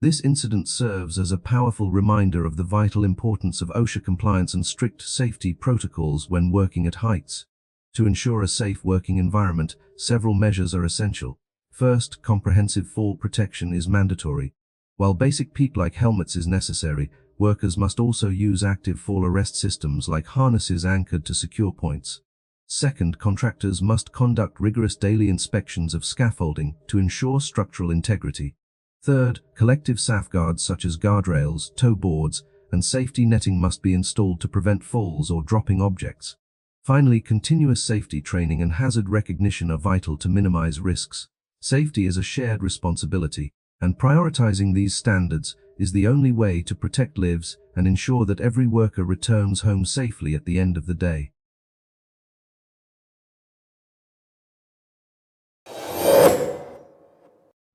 This incident serves as a powerful reminder of the vital importance of OSHA compliance and strict safety protocols when working at heights. To ensure a safe working environment, several measures are essential. First, comprehensive fall protection is mandatory. While basic PEEP-like helmets is necessary, workers must also use active fall arrest systems like harnesses anchored to secure points. Second, contractors must conduct rigorous daily inspections of scaffolding to ensure structural integrity. Third, collective safeguards such as guardrails, tow boards, and safety netting must be installed to prevent falls or dropping objects. Finally, continuous safety training and hazard recognition are vital to minimize risks. Safety is a shared responsibility, and prioritizing these standards is the only way to protect lives and ensure that every worker returns home safely at the end of the day.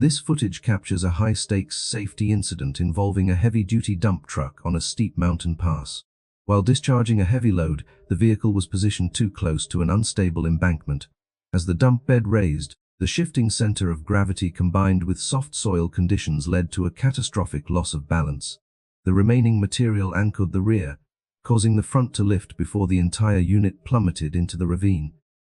This footage captures a high-stakes safety incident involving a heavy-duty dump truck on a steep mountain pass. While discharging a heavy load, the vehicle was positioned too close to an unstable embankment. As the dump bed raised, the shifting center of gravity combined with soft soil conditions led to a catastrophic loss of balance. The remaining material anchored the rear, causing the front to lift before the entire unit plummeted into the ravine.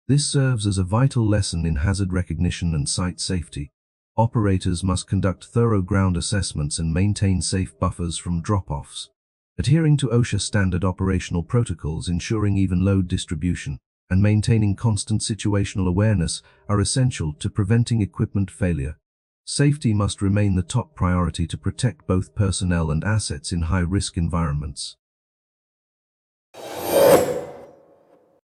This serves as a vital lesson in hazard recognition and site safety. Operators must conduct thorough ground assessments and maintain safe buffers from drop-offs. Adhering to OSHA standard operational protocols, ensuring even load distribution, and maintaining constant situational awareness are essential to preventing equipment failure. Safety must remain the top priority to protect both personnel and assets in high-risk environments.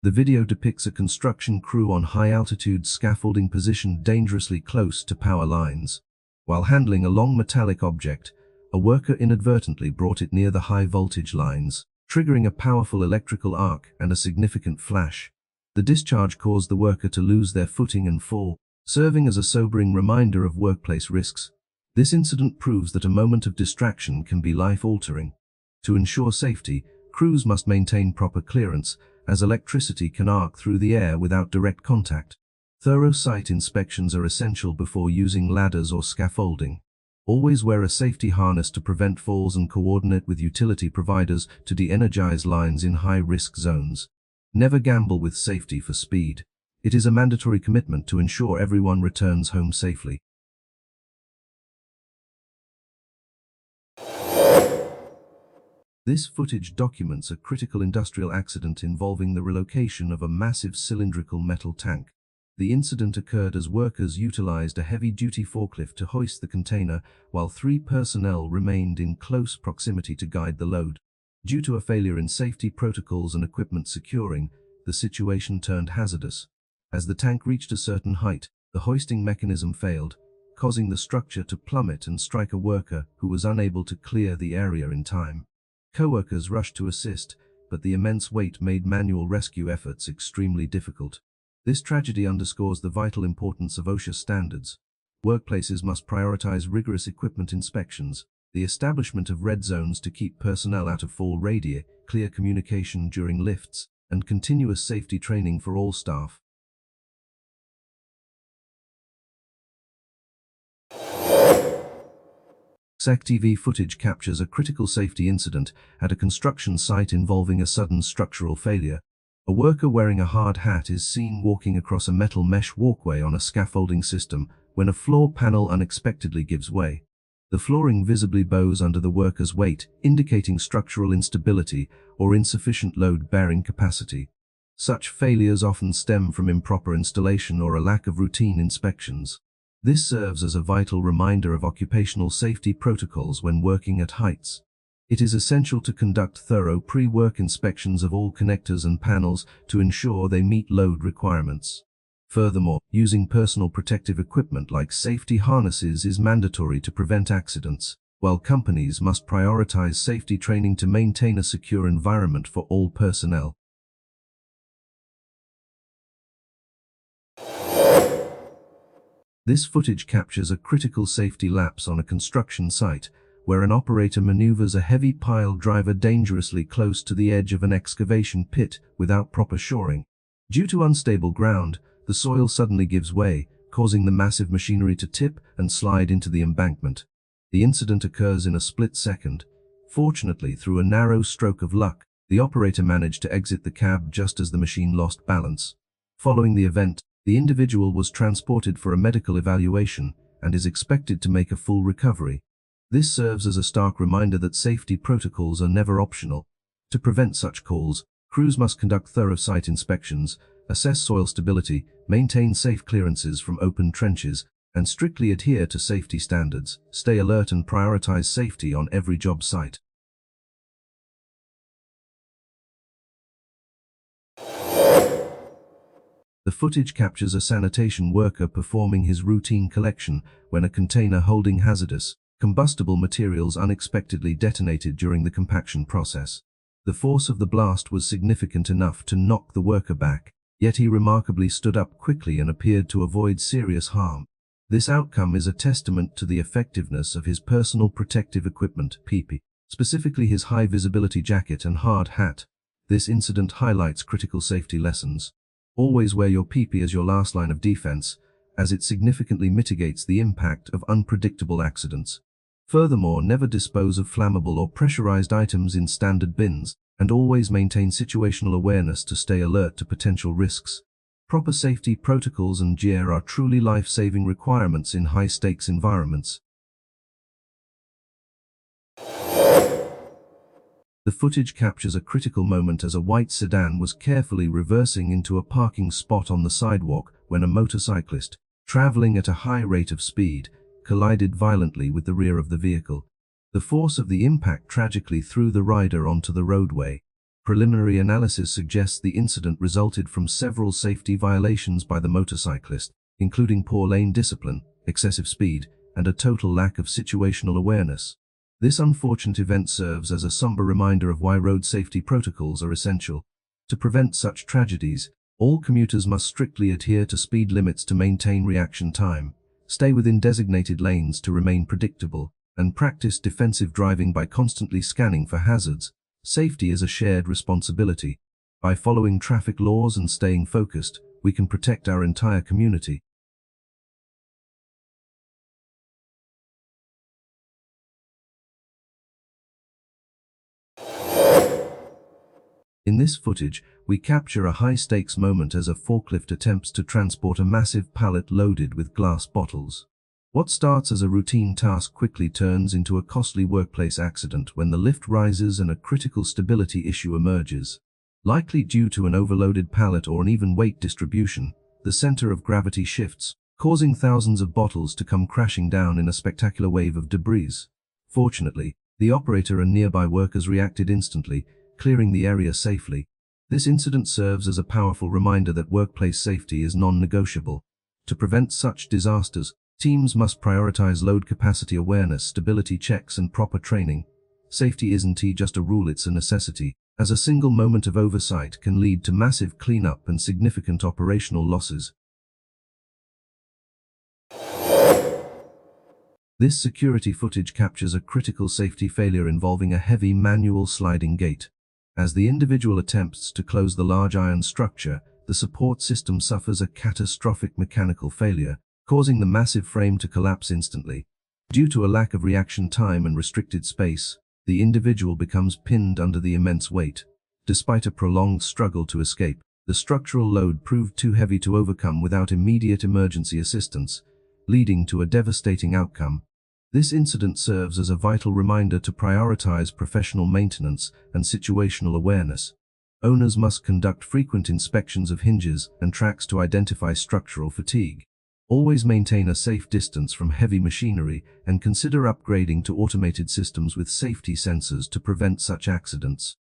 The video depicts a construction crew on high-altitude scaffolding positioned dangerously close to power lines. While handling a long metallic object, a worker inadvertently brought it near the high-voltage lines, triggering a powerful electrical arc and a significant flash. The discharge caused the worker to lose their footing and fall, serving as a sobering reminder of workplace risks. This incident proves that a moment of distraction can be life-altering. To ensure safety, crews must maintain proper clearance, as electricity can arc through the air without direct contact. Thorough site inspections are essential before using ladders or scaffolding. Always wear a safety harness to prevent falls and coordinate with utility providers to de-energize lines in high-risk zones. Never gamble with safety for speed. It is a mandatory commitment to ensure everyone returns home safely. This footage documents a critical industrial accident involving the relocation of a massive cylindrical metal tank. The incident occurred as workers utilized a heavy-duty forklift to hoist the container, while 3 personnel remained in close proximity to guide the load. Due to a failure in safety protocols and equipment securing, the situation turned hazardous. As the tank reached a certain height, the hoisting mechanism failed, causing the structure to plummet and strike a worker who was unable to clear the area in time. Co-workers rushed to assist, but the immense weight made manual rescue efforts extremely difficult. This tragedy underscores the vital importance of OSHA standards. Workplaces must prioritize rigorous equipment inspections, the establishment of red zones to keep personnel out of fall radii, clear communication during lifts, and continuous safety training for all staff. SecTV footage captures a critical safety incident at a construction site involving a sudden structural failure. A worker wearing a hard hat is seen walking across a metal mesh walkway on a scaffolding system when a floor panel unexpectedly gives way. The flooring visibly bows under the worker's weight, indicating structural instability or insufficient load-bearing capacity. Such failures often stem from improper installation or a lack of routine inspections. This serves as a vital reminder of occupational safety protocols when working at heights. It is essential to conduct thorough pre-work inspections of all connectors and panels to ensure they meet load requirements. Furthermore, using personal protective equipment like safety harnesses is mandatory to prevent accidents, while companies must prioritize safety training to maintain a secure environment for all personnel. This footage captures a critical safety lapse on a construction site, where an operator maneuvers a heavy pile driver dangerously close to the edge of an excavation pit without proper shoring. Due to unstable ground, the soil suddenly gives way, causing the massive machinery to tip and slide into the embankment. The incident occurs in a split second. Fortunately, through a narrow stroke of luck, the operator managed to exit the cab just as the machine lost balance. Following the event, the individual was transported for a medical evaluation and is expected to make a full recovery. This serves as a stark reminder that safety protocols are never optional. To prevent such calls, crews must conduct thorough site inspections, assess soil stability, maintain safe clearances from open trenches, and strictly adhere to safety standards, stay alert and prioritize safety on every job site. The footage captures a sanitation worker performing his routine collection when a container holding hazardous, combustible materials unexpectedly detonated during the compaction process. The force of the blast was significant enough to knock the worker back, yet he remarkably stood up quickly and appeared to avoid serious harm. This outcome is a testament to the effectiveness of his personal protective equipment, PP, specifically his high-visibility jacket and hard hat. This incident highlights critical safety lessons. Always wear your PP as your last line of defense, as it significantly mitigates the impact of unpredictable accidents. Furthermore, never dispose of flammable or pressurized items in standard bins, and always maintain situational awareness to stay alert to potential risks. Proper safety protocols and gear are truly life-saving requirements in high-stakes environments. The footage captures a critical moment as a white sedan was carefully reversing into a parking spot on the sidewalk when a motorcyclist, traveling at a high rate of speed, collided violently with the rear of the vehicle. The force of the impact tragically threw the rider onto the roadway. Preliminary analysis suggests the incident resulted from several safety violations by the motorcyclist, including poor lane discipline, excessive speed, and a total lack of situational awareness. This unfortunate event serves as a somber reminder of why road safety protocols are essential. To prevent such tragedies, all commuters must strictly adhere to speed limits to maintain reaction time, stay within designated lanes to remain predictable, and practice defensive driving by constantly scanning for hazards. Safety is a shared responsibility. By following traffic laws and staying focused, we can protect our entire community. In this footage, we capture a high-stakes moment as a forklift attempts to transport a massive pallet loaded with glass bottles. What starts as a routine task quickly turns into a costly workplace accident when the lift rises and a critical stability issue emerges. Likely due to an overloaded pallet or uneven weight distribution, the center of gravity shifts, causing thousands of bottles to come crashing down in a spectacular wave of debris. Fortunately, the operator and nearby workers reacted instantly, clearing the area safely. This incident serves as a powerful reminder that workplace safety is non-negotiable. To prevent such disasters, teams must prioritize load capacity awareness, stability checks, and proper training. Safety isn't just a rule, it's a necessity, as a single moment of oversight can lead to massive cleanup and significant operational losses. This security footage captures a critical safety failure involving a heavy manual sliding gate. As the individual attempts to close the large iron structure, the support system suffers a catastrophic mechanical failure, causing the massive frame to collapse instantly. Due to a lack of reaction time and restricted space, the individual becomes pinned under the immense weight. Despite a prolonged struggle to escape, the structural load proved too heavy to overcome without immediate emergency assistance, leading to a devastating outcome. This incident serves as a vital reminder to prioritize professional maintenance and situational awareness. Owners must conduct frequent inspections of hinges and tracks to identify structural fatigue. Always maintain a safe distance from heavy machinery and consider upgrading to automated systems with safety sensors to prevent such accidents.